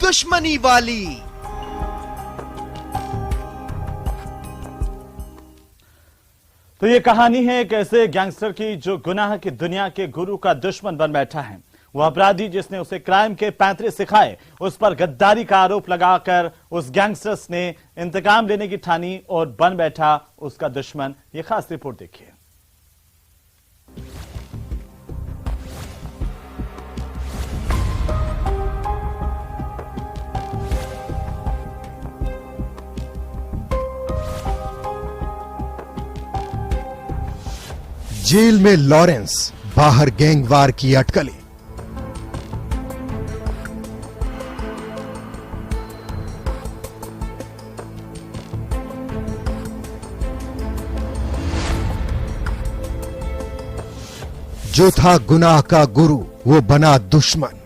दुश्मनी वाली। तो ये कहानी है एक ऐसे गैंगस्टर की जो गुनाह की दुनिया के गुरु का दुश्मन बन बैठा है। वो अपराधी जिसने उसे क्राइम के पैंतरे सिखाए, उस पर गद्दारी का आरोप लगाकर उस गैंगस्टर्स ने इंतकाम लेने की ठानी और बन बैठा उसका दुश्मन। ये खास रिपोर्ट देखिए। जेल में लॉरेंस, बाहर गैंगवार की अटकलें। जो था गुनाह का गुरु, वो बना दुश्मन।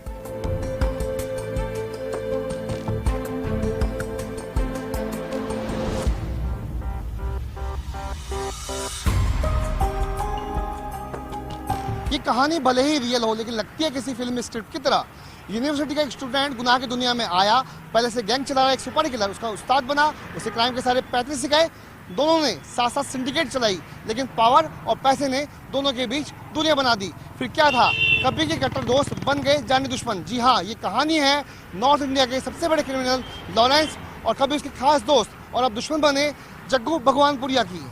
ये कहानी भले ही रियल हो, लेकिन लगती है किसी फिल्म स्क्रिप्ट की तरह। यूनिवर्सिटी का एक स्टूडेंट गुनाह की दुनिया में आया, पहले से गैंग चला रहा है, एक सुपारी किलर, उसका उस्ताद बना, उसे क्राइम के सारे पैतरे सिखाए। दोनों ने साथ साथ सिंडिकेट चलाई, लेकिन पावर और पैसे ने दोनों के बीच दूरियां बना दी। फिर क्या था, कभी के कट्टर दोस्त बन गए जानी दुश्मन। जी हाँ, ये कहानी है नॉर्थ इंडिया के सबसे बड़े क्रिमिनल लॉरेंस और कभी उसके खास दोस्त और अब दुश्मन बने जग्गू भगवानपुरिया की।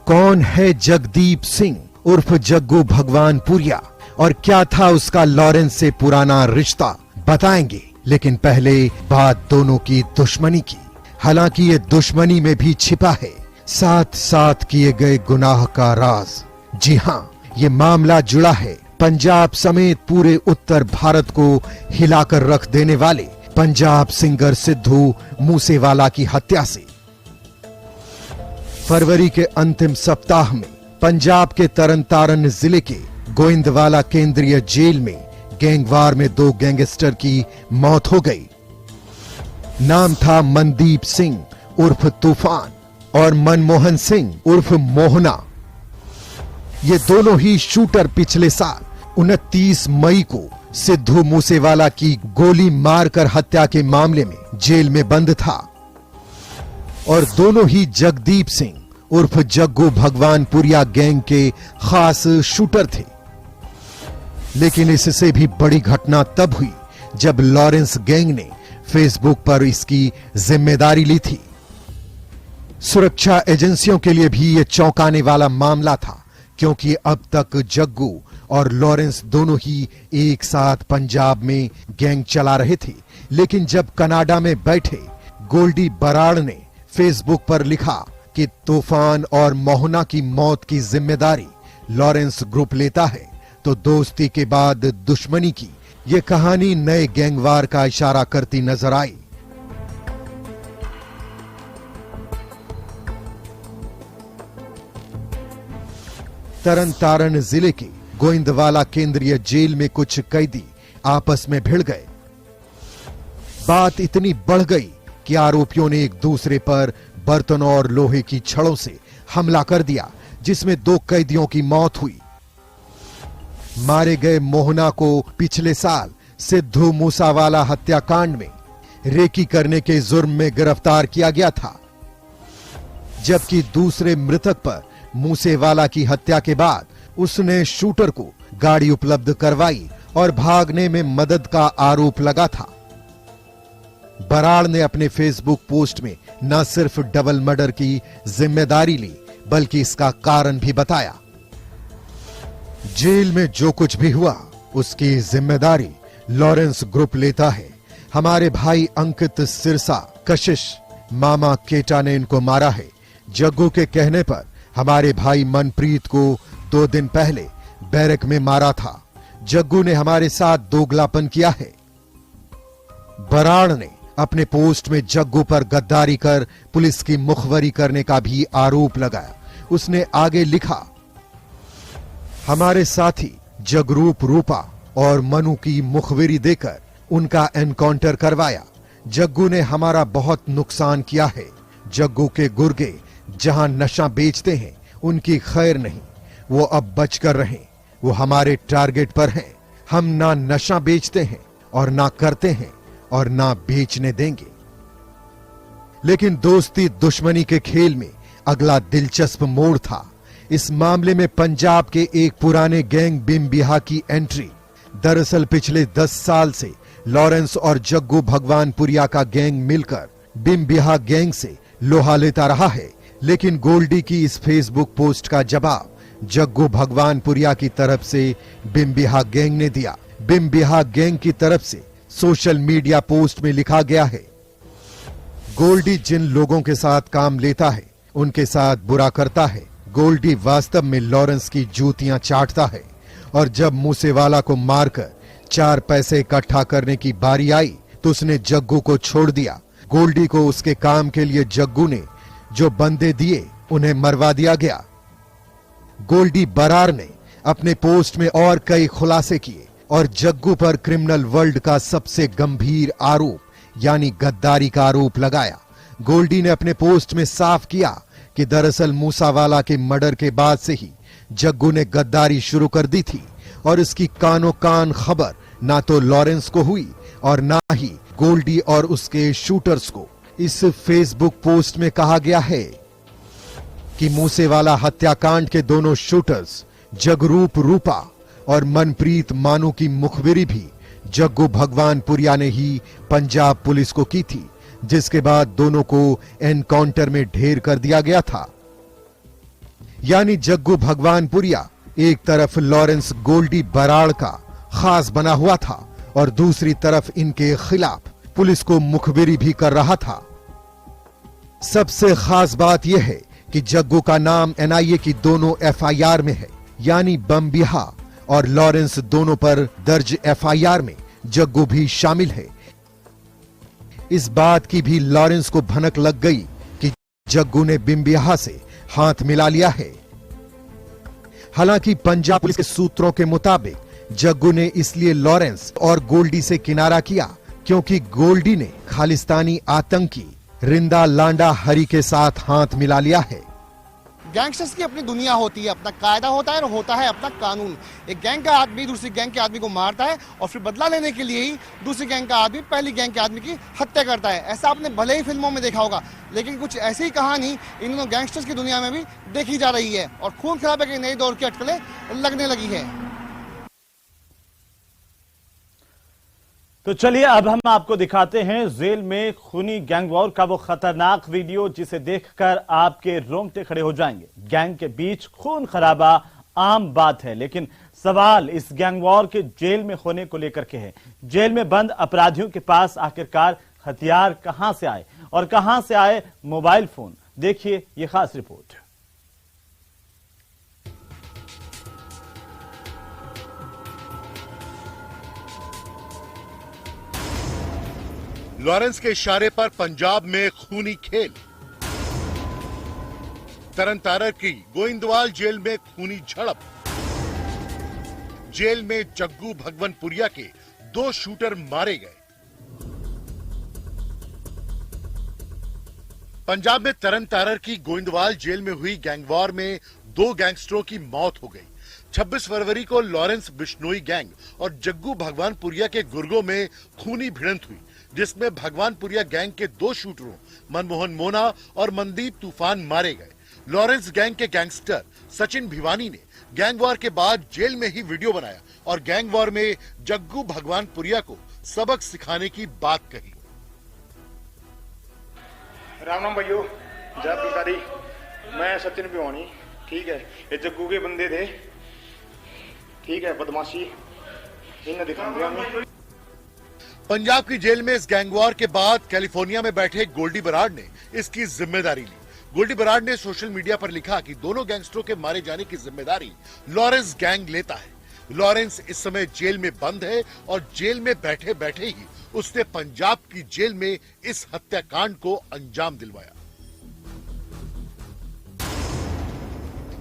कौन है जगदीप सिंह उर्फ जग्गू भगवानपुरिया और क्या था उसका लॉरेंस से पुराना रिश्ता, बताएंगे। लेकिन पहले बात दोनों की दुश्मनी की। हालांकि ये दुश्मनी में भी छिपा है साथ साथ किए गए गुनाह का राज। जी हां, ये मामला जुड़ा है पंजाब समेत पूरे उत्तर भारत को हिलाकर रख देने वाले पंजाब सिंगर सिद्धू मूसेवाला की हत्या से। फरवरी के अंतिम सप्ताह में पंजाब के तरनतारन जिले के गोइंदवाला केंद्रीय जेल में गैंगवार में 2 गैंगस्टर की मौत हो गई। नाम था मनदीप सिंह उर्फ तूफान और मनमोहन सिंह उर्फ मोहना। ये दोनों ही शूटर पिछले साल 29 मई को सिद्धू मूसेवाला की गोली मारकर हत्या के मामले में जेल में बंद था और दोनों ही जगदीप सिंह उर्फ जग्गू भगवानपुरिया गैंग के खास शूटर थे। लेकिन इससे भी बड़ी घटना तब हुई जब लॉरेंस गैंग ने फेसबुक पर इसकी जिम्मेदारी ली थी। सुरक्षा एजेंसियों के लिए भी यह चौंकाने वाला मामला था, क्योंकि अब तक जग्गू और लॉरेंस दोनों ही एक साथ पंजाब में गैंग चला रहे थे। लेकिन जब कनाडा में बैठे गोल्डी बराड़ ने फेसबुक पर लिखा कि तूफान और मोहना की मौत की जिम्मेदारी लॉरेंस ग्रुप लेता है, तो दोस्ती के बाद दुश्मनी की यह कहानी नए गैंगवार का इशारा करती नजर आई। तरनतारन जिले के गोइंदवाला केंद्रीय जेल में कुछ कैदी आपस में भिड़ गए। बात इतनी बढ़ गई कि आरोपियों ने एक दूसरे पर बर्तनों और लोहे की छड़ों से हमला कर दिया, जिसमें 2 कैदियों की मौत हुई। मारे गए मोहना को पिछले साल सिद्धू मूसावाला हत्याकांड में रेकी करने के जुर्म में गिरफ्तार किया गया था, जबकि दूसरे मृतक पर मूसेवाला की हत्या के बाद उसने शूटर को गाड़ी उपलब्ध करवाई और भागने में मदद का आरोप लगा था। बराड़ ने अपने फेसबुक पोस्ट में न सिर्फ डबल मर्डर की जिम्मेदारी ली, बल्कि इसका कारण भी बताया। जेल में जो कुछ भी हुआ उसकी जिम्मेदारी लॉरेंस ग्रुप लेता है। हमारे भाई अंकित सिरसा, कशिश, मामा केटा ने इनको मारा है। जग्गू के कहने पर हमारे भाई मनप्रीत को 2 दिन पहले बैरक में मारा था। जग्गू ने हमारे साथ दोगलापन किया है। बराड़ ने अपने पोस्ट में जग्गू पर गद्दारी कर पुलिस की मुखबरी करने का भी आरोप लगाया। उसने आगे लिखा, हमारे साथी जगरूप रूपा और मनु की मुखबिरी देकर उनका एनकाउंटर करवाया। जग्गू ने हमारा बहुत नुकसान किया है। जग्गू के गुर्गे जहां नशा बेचते हैं उनकी खैर नहीं, वो अब बचकर रहें। वो हमारे टारगेट पर हैं। हम ना नशा बेचते हैं और ना करते हैं। और ना बेचने देंगे। लेकिन दोस्ती दुश्मनी के खेल में अगला दिलचस्प मोड़ था। इस मामले में पंजाब के एक पुराने गैंग बिम बिहा की एंट्री। दरअसल पिछले 10 साल से लॉरेंस और जग्गू भगवानपुरिया का गैंग मिलकर बिम बिहा गैंग से लोहा लेता रहा है। लेकिन गोल्डी की इस फेसबुक पोस्ट का जवाब जग्गू भगवानपुरिया की तरफ से बिम बिहा गैंग ने दिया। बिम बिहा गैंग की तरफ से सोशल मीडिया पोस्ट में लिखा गया है, गोल्डी जिन लोगों के साथ काम लेता है उनके साथ बुरा करता है। गोल्डी वास्तव में लॉरेंस की जूतियां चाटता है और जब मूसेवाला को मारकर 4 पैसे इकट्ठा करने की बारी आई तो उसने जग्गू को छोड़ दिया। गोल्डी को उसके काम के लिए जग्गू ने जो बंदे दिए उन्हें मरवा दिया गया। गोल्डी बरार ने अपने पोस्ट में और कई खुलासे किए और जग्गू पर क्रिमिनल वर्ल्ड का सबसे गंभीर आरोप यानी गद्दारी का आरोप लगाया। गोल्डी ने अपने पोस्ट में साफ किया कि दरअसल मूसावाला के मर्डर के बाद से ही जग्गू ने गद्दारी शुरू कर दी थी और इसकी कानो कान खबर ना तो लॉरेंस को हुई और ना ही गोल्डी और उसके शूटर्स को। इस फेसबुक पोस्ट में कहा गया है कि मूसेवाला हत्याकांड के दोनों शूटर्स जगरूप रूपा और मनप्रीत मानू की मुखबिरी भी जग्गू भगवानपुरिया ने ही पंजाब पुलिस को की थी, जिसके बाद दोनों को एनकाउंटर में ढेर कर दिया गया था। यानी जग्गू भगवानपुरिया एक तरफ लॉरेंस गोल्डी बराड़ का खास बना हुआ था और दूसरी तरफ इनके खिलाफ पुलिस को मुखबिरी भी कर रहा था। सबसे खास बात यह है कि जग्गू का नाम एनआईए की दोनों एफआईआर में है, यानी बम बिहा और लॉरेंस दोनों पर दर्ज एफआईआर में जग्गू भी शामिल है। इस बात की भी लॉरेंस को भनक लग गई कि जग्गू ने बिम बिहा से हाथ मिला लिया है। हालांकि पंजाब पुलिस के सूत्रों के मुताबिक जग्गू ने इसलिए लॉरेंस और गोल्डी से किनारा किया क्योंकि गोल्डी ने खालिस्तानी आतंकी रिंदा लांडा हरी के साथ हाथ मिला लिया है। गैंगस्टर्स की अपनी दुनिया होती है, अपना कायदा होता है और होता है अपना कानून। एक गैंग का आदमी दूसरी गैंग के आदमी को मारता है और फिर बदला लेने के लिए ही दूसरी गैंग का आदमी पहली गैंग के आदमी की हत्या करता है। ऐसा आपने भले ही फिल्मों में देखा होगा, लेकिन कुछ ऐसी ही कहानी इन दोनों गैंगस्टर्स की दुनिया में भी देखी जा रही है और खून खराबे के नए दौर की अटकलें लगने लगी है। तो चलिए अब हम आपको दिखाते हैं जेल में खूनी गैंग वॉर का वो खतरनाक वीडियो जिसे देखकर आपके रोंगटे खड़े हो जाएंगे। गैंग के बीच खून खराबा आम बात है, लेकिन सवाल इस गैंग वॉर के जेल में होने को लेकर के है। जेल में बंद अपराधियों के पास आखिरकार हथियार कहां से आए और कहां से आए मोबाइल फोन, देखिए ये खास रिपोर्ट। लॉरेंस के इशारे पर पंजाब में खूनी खेल। तरन तारर की गोइंदवाल जेल में खूनी झड़प। जेल में जग्गू भगवानपुरिया के 2 शूटर मारे गए। पंजाब में तरन तारर की गोइंदवाल जेल में हुई गैंगवॉर में 2 गैंगस्टरों की मौत हो गई। 26 फरवरी को लॉरेंस बिश्नोई गैंग और जग्गू भगवानपुरिया के गुर्गों में खूनी भिड़ंत हुई, जिसमें भगवानपुरिया गैंग के 2 शूटरों मनमोहन मोना और मनदीप तूफान मारे गए। लॉरेंस गैंग के गैंगस्टर सचिन भिवानी ने गैंग वॉर के बाद जेल में ही वीडियो बनाया और गैंग वॉर में जग्गू भगवानपुरिया को सबक सिखाने की बात कही। राम राम भाइयों, जय पिकारी। मैं सचिन भिवानी, ठीक है। ये जग्गू के बंदे थे, ठीक है। बदमाशी इन्हें दिखा दिया हमें। पंजाब की जेल में इस गैंगवॉर के बाद कैलिफोर्निया में बैठे गोल्डी बराड़ ने इसकी जिम्मेदारी ली। गोल्डी बराड़ ने सोशल मीडिया पर लिखा कि दोनों गैंगस्टरों के मारे जाने की जिम्मेदारी लॉरेंस गैंग लेता है। लॉरेंस इस समय जेल में बंद है और जेल में बैठे बैठे ही उसने पंजाब की जेल में इस हत्याकांड को अंजाम दिलवाया।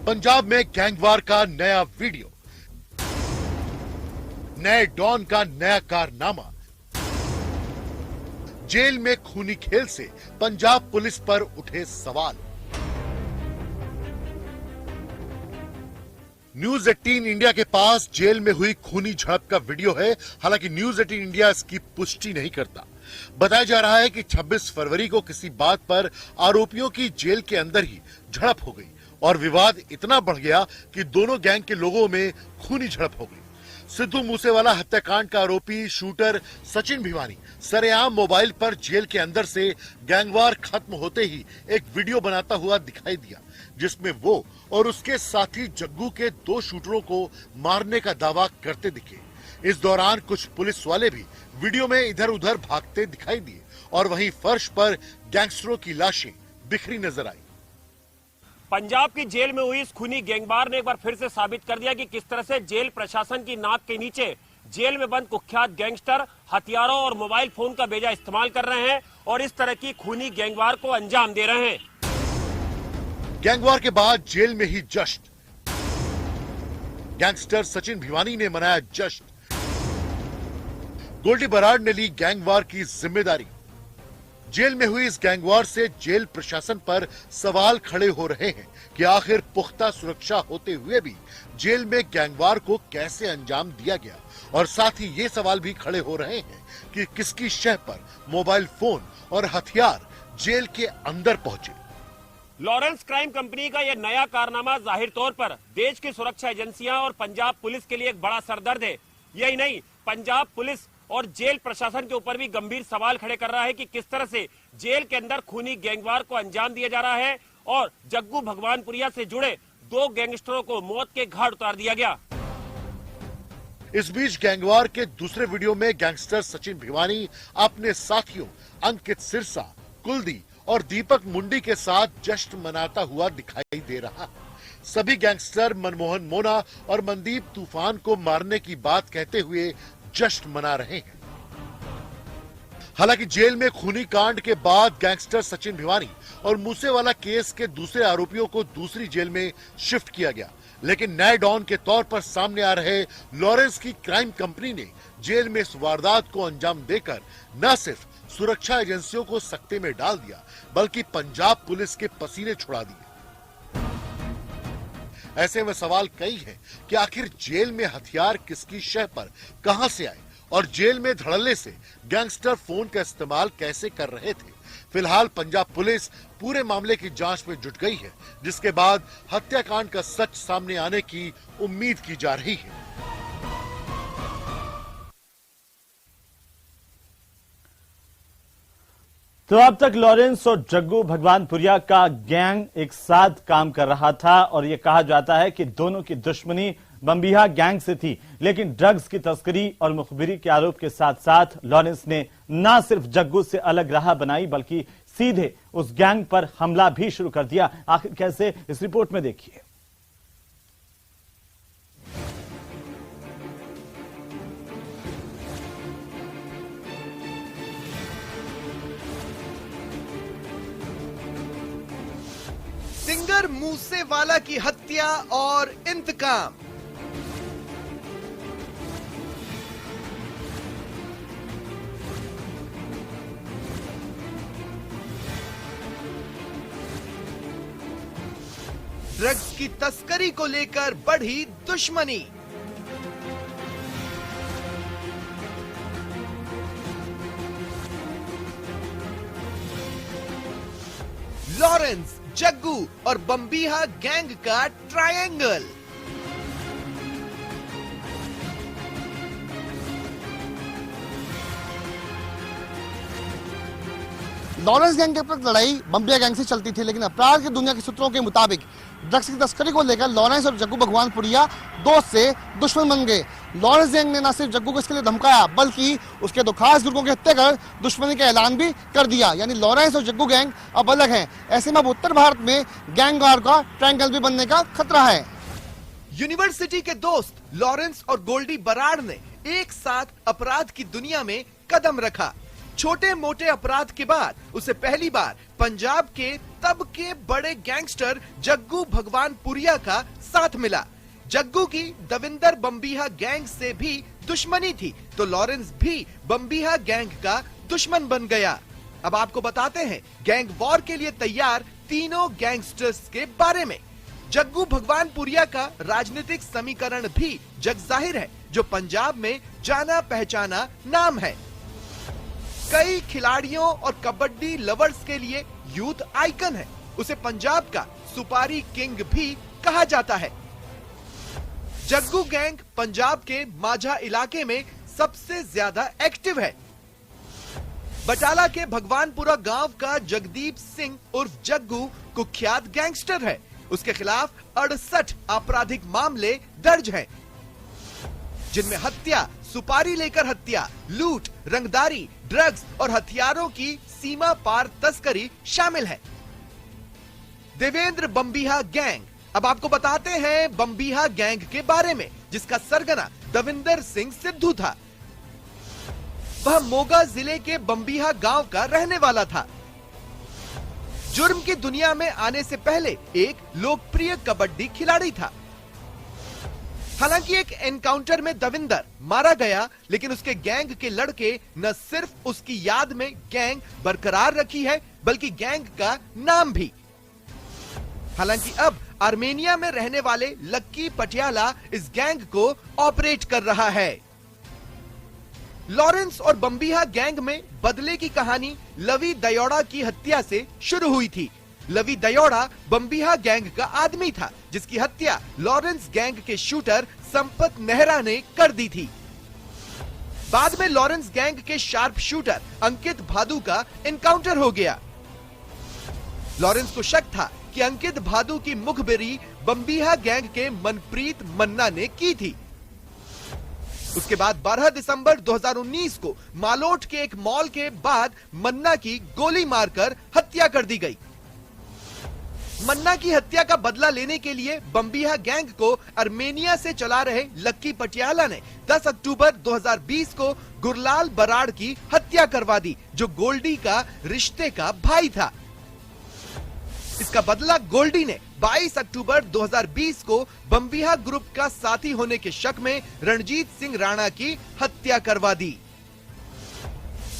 पंजाब में गैंगवॉर का नया वीडियो, नए डॉन का नया कारनामा। जेल में खूनी खेल से पंजाब पुलिस पर उठे सवाल। न्यूज 18 इंडिया के पास जेल में हुई खूनी झड़प का वीडियो है। हालांकि न्यूज 18 इंडिया इसकी पुष्टि नहीं करता। बताया जा रहा है कि 26 फरवरी को किसी बात पर आरोपियों की जेल के अंदर ही झड़प हो गई और विवाद इतना बढ़ गया कि दोनों गैंग के लोगों में खूनी झड़प हो गई। सिद्धू मूसेवाला हत्याकांड का आरोपी शूटर सचिन भिवानी सरेआम मोबाइल पर जेल के अंदर से गैंगवार खत्म होते ही एक वीडियो बनाता हुआ दिखाई दिया, जिसमें वो और उसके साथी जग्गू के 2 शूटरों को मारने का दावा करते दिखे। इस दौरान कुछ पुलिस वाले भी वीडियो में इधर उधर भागते दिखाई दिए और वहीं फर्श पर गैंगस्टरों की लाशें बिखरी नजर आई। पंजाब की जेल में हुई इस खूनी गैंगवार ने एक बार फिर से साबित कर दिया कि किस तरह से जेल प्रशासन की नाक के नीचे जेल में बंद कुख्यात गैंगस्टर हथियारों और मोबाइल फोन का बेजा इस्तेमाल कर रहे हैं और इस तरह की खूनी गैंगवार को अंजाम दे रहे हैं। गैंगवार के बाद जेल में ही जश्न, गैंगस्टर सचिन भिवानी ने मनाया जश्न। गोल्डी बराड़ ने ली गैंगवार की जिम्मेदारी। जेल में हुई इस गैंगवार से जेल प्रशासन पर सवाल खड़े हो रहे हैं कि आखिर पुख्ता सुरक्षा होते हुए भी जेल में गैंगवार को कैसे अंजाम दिया गया, और साथ ही ये सवाल भी खड़े हो रहे हैं कि किसकी शह पर मोबाइल फोन और हथियार जेल के अंदर पहुंचे। लॉरेंस क्राइम कंपनी का यह नया कारनामा जाहिर तौर पर देश की सुरक्षा एजेंसियां और पंजाब पुलिस के लिए एक बड़ा सरदर्द है। यही नहीं, पंजाब पुलिस और जेल प्रशासन के ऊपर भी गंभीर सवाल खड़े कर रहा है कि किस तरह से जेल के अंदर खूनी गैंगवार को अंजाम दिया जा रहा है और जग्गू भगवानपुरिया से जुड़े 2 गैंगस्टरों को मौत के घाट उतार दिया गया। इस बीच गैंगवार के दूसरे वीडियो में गैंगस्टर सचिन भिवानी अपने साथियों अंकित सिरसा, कुलदी और दीपक मुंडी के साथ जश्न मनाता हुआ दिखाई दे रहा है। सभी गैंगस्टर मनमोहन मोना और मनदीप तूफान को मारने की बात कहते हुए जश्न मना रहे हैं। हालांकि जेल में खूनी कांड के बाद गैंगस्टर सचिन भिवानी और मूसेवाला केस के दूसरे आरोपियों को दूसरी जेल में शिफ्ट किया गया, लेकिन नए डॉन के तौर पर सामने आ रहे लॉरेंस की क्राइम कंपनी ने जेल में इस वारदात को अंजाम देकर न सिर्फ सुरक्षा एजेंसियों को सकते में डाल दिया, बल्कि पंजाब पुलिस के पसीने छुड़ा दिए। ऐसे में सवाल कई हैं कि आखिर जेल में हथियार किसकी शह पर कहां से आए और जेल में धड़ल्ले से गैंगस्टर फोन का इस्तेमाल कैसे कर रहे थे। फिलहाल पंजाब पुलिस पूरे मामले की जांच में जुट गई है, जिसके बाद हत्याकांड का सच सामने आने की उम्मीद की जा रही है। तो अब तक लॉरेंस और जग्गू भगवानपुरिया का गैंग एक साथ काम कर रहा था और यह कहा जाता है कि दोनों की दुश्मनी बम्बिहा गैंग से थी, लेकिन ड्रग्स की तस्करी और मुखबिरी के आरोप के साथ साथ लॉरेंस ने न सिर्फ जग्गू से अलग राह बनाई बल्कि सीधे उस गैंग पर हमला भी शुरू कर दिया। आखिर कैसे, इस रिपोर्ट में देखिए। सिंगर मूसेवाला की हत्या और इंतकाम। ड्रग्स की तस्करी को लेकर बढ़ी दुश्मनी। लॉरेंस, जग्गू और बम्बिहा गैंग का ट्रायंगल। लॉरेंस गैंग के प्रति लड़ाई बम्बिया गैंग से चलती थी, लेकिन अपराध की दुनिया के सूत्रों के मुताबिक ड्रग्स की तस्करी को लेकर लॉरेंस और जग्गू भगवानपुरिया दोस्त से दुश्मन बन गए। लॉरेंस गैंग ने न सिर्फ जग्गू को इसके लिए धमकाया बल्कि उसके 2 खास गुर्गों की हत्या कर दुश्मनी का ऐलान भी कर दिया। यानी लॉरेंस और जग्गू गैंग अब अलग हैं। ऐसे में अब उत्तर भारत में गैंगवार का ट्रायंगल भी बनने का खतरा है। यूनिवर्सिटी के दोस्त लॉरेंस और गोल्डी बराड़ ने एक साथ अपराध की दुनिया में कदम रखा। छोटे मोटे अपराध के बाद उसे पहली बार पंजाब के तब के बड़े गैंगस्टर जग्गू भगवानपुरिया का साथ मिला। जग्गू की दविंदर बम्बिहा गैंग से भी दुश्मनी थी, तो लॉरेंस भी बम्बिहा गैंग का दुश्मन बन गया। अब आपको बताते हैं गैंग वॉर के लिए तैयार तीनों गैंगस्टर्स के बारे में। जग्गू भगवानपुरिया का राजनीतिक समीकरण भी जग जाहिर है, जो पंजाब में जाना पहचाना नाम है। कई खिलाड़ियों और कबड्डी लवर्स के लिए यूथ आइकन है। उसे पंजाब का सुपारी किंग भी कहा जाता है। जग्गू गैंग पंजाब के माझा इलाके में सबसे ज्यादा एक्टिव है। बटाला के भगवानपुरा गांव का जगदीप सिंह उर्फ जग्गू कुख्यात गैंगस्टर है। उसके खिलाफ 68 आपराधिक मामले दर्ज हैं, जिनमें हत्या, सुपारी लेकर हत्या, लूट, रंगदारी, ड्रग्स और हथियारों की सीमा पार तस्करी शामिल है। देवेंद्र बम्बीहा गैंग। अब आपको बताते हैं बम्बीहा गैंग के बारे में, जिसका सरगना दविंदर सिंह सिद्धू था। वह मोगा जिले के बम्बीहा गांव का रहने वाला था। जुर्म की दुनिया में आने से पहले एक लोकप्रिय कबड्डी खिलाड़ी था। हालांकि एक एनकाउंटर में दविंदर मारा गया, लेकिन उसके गैंग के लड़के न सिर्फ उसकी याद में गैंग बरकरार रखी है, बल्कि गैंग का नाम भी। हालांकि अब आर्मेनिया में रहने वाले लक्की पटियाला इस गैंग को ऑपरेट कर रहा है। लॉरेंस और बम्बीहा गैंग में बदले की कहानी लवी दयोड़ा की हत्या से शुरू हुई थी। लवी दयोड़ा बम्बीहा गैंग का आदमी था, जिसकी हत्या लॉरेंस गैंग के शूटर संपत नेहरा ने कर दी थी। बाद में लॉरेंस गैंग के शार्प शूटर अंकित भादु का एनकाउंटर हो गया। लॉरेंस को शक था कि अंकित भादु की मुखबिरी बम्बीहा गैंग के मनप्रीत मन्ना ने की थी। उसके बाद 12 दिसंबर 2019 को मालोट के एक मॉल के बाद मन्ना की गोली मारकर हत्या कर दी गई। मन्ना की हत्या का बदला लेने के लिए बम्बीहा गैंग को आर्मेनिया से चला रहे लक्की पटियाला ने 10 अक्टूबर 2020 को गुरलाल बराड़ की हत्या करवा दी, जो गोल्डी का रिश्ते का भाई था। इसका बदला गोल्डी ने 22 अक्टूबर 2020 को बम्बीहा ग्रुप का साथी होने के शक में रणजीत सिंह राणा की हत्या करवा दी।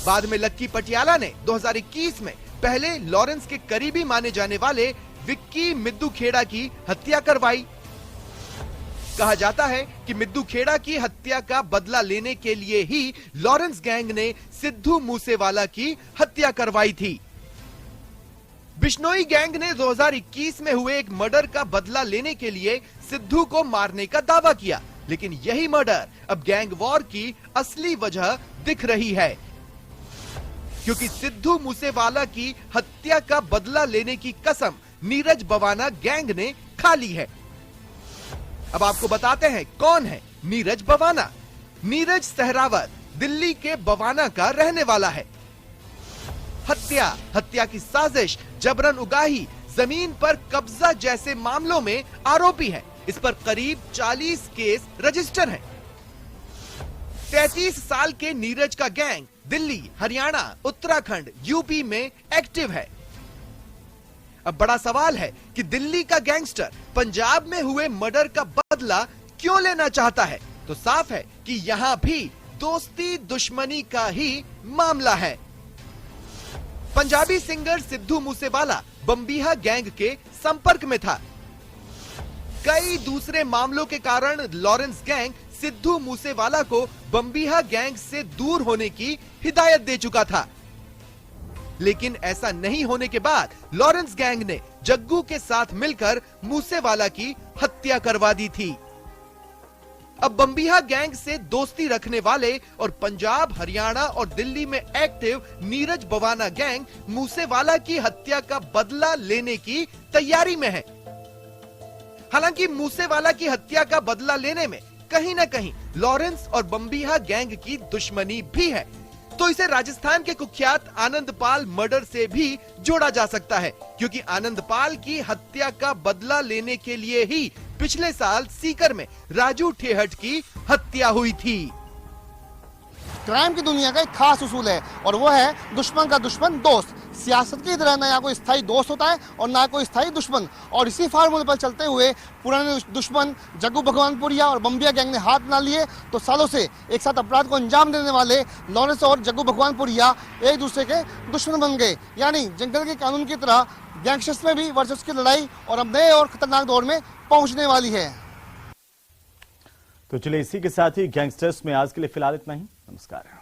बाद में लक्की पटियाला ने 2021 में पहले लॉरेंस के करीबी माने जाने वाले विक्की मिद्दू खेड़ा की हत्या करवाई। कहा जाता है कि मिद्दू खेड़ा की हत्या का बदला लेने के लिए ही लॉरेंस गैंग ने सिद्धू मूसेवाला की हत्या करवाई थी। बिश्नोई गैंग ने 2021 में हुए एक मर्डर का बदला लेने के लिए सिद्धू को मारने का दावा किया, लेकिन यही मर्डर अब गैंग वॉर की असली वजह दिख रही है, क्योंकि सिद्धू मूसेवाला की हत्या का बदला लेने की कसम नीरज बवाना गैंग ने खा ली है। अब आपको बताते हैं कौन है नीरज बवाना। नीरज सहरावत दिल्ली के बवाना का रहने वाला है। हत्या की साजिश, जबरन उगाही, जमीन पर कब्जा जैसे मामलों में आरोपी है। इस पर करीब 40 केस रजिस्टर हैं। 33 साल के नीरज का गैंग दिल्ली, हरियाणा, उत्तराखंड, यूपी में एक्टिव है। अब बड़ा सवाल है कि दिल्ली का गैंगस्टर पंजाब में हुए मर्डर का बदला क्यों लेना चाहता है? तो साफ है कि यहां भी दोस्ती दुश्मनी का ही मामला है। पंजाबी सिंगर सिद्धू मूसेवाला बम्बीहा गैंग के संपर्क में था। कई दूसरे मामलों के कारण लॉरेंस गैंग सिद्धू मूसेवाला को बम्बीहा गैंग से दूर होने की हिदायत दे चुका था, लेकिन ऐसा नहीं होने के बाद लॉरेंस गैंग ने जग्गू के साथ मिलकर मूसेवाला की हत्या करवा दी थी। अब बम्बीहा गैंग से दोस्ती रखने वाले और पंजाब, हरियाणा और दिल्ली में एक्टिव नीरज बवाना गैंग मूसेवाला की हत्या का बदला लेने की तैयारी में है। हालांकि मूसेवाला की हत्या का बदला लेने में कहीं न कहीं लॉरेंस और बम्बीहा गैंग की दुश्मनी भी है, तो इसे राजस्थान के कुख्यात आनंदपाल मर्डर से भी जोड़ा जा सकता है, क्योंकि आनंदपाल की हत्या का बदला लेने के लिए ही पिछले साल सीकर में राजू ठेहट की हत्या हुई थी। क्राइम की दुनिया का एक खास उसूल है, और वो है दुश्मन का दुश्मन दोस्त। सियासत की तरह ना कोई स्थायी दोस्त होता है और ना कोई स्थायी दुश्मन, और इसी फार्मूले पर चलते हुए पुराने दुश्मन जग्गू भगवानपुरिया और बम्बिया गैंग ने हाथ ना लिए, तो सालों से एक साथ अपराध को अंजाम देने वाले लॉरेंस और जग्गू भगवानपुरिया एक दूसरे के दुश्मन बन गए। यानी जंगल के कानून की तरह गैंगस्टर्स में भी वर्चस्व की लड़ाई और अब नए और खतरनाक दौर में पहुंचने वाली है। तो चलिए इसी के साथ ही गैंगस्टर्स में आज के लिए फिलहाल इतना ही। नमस्कार।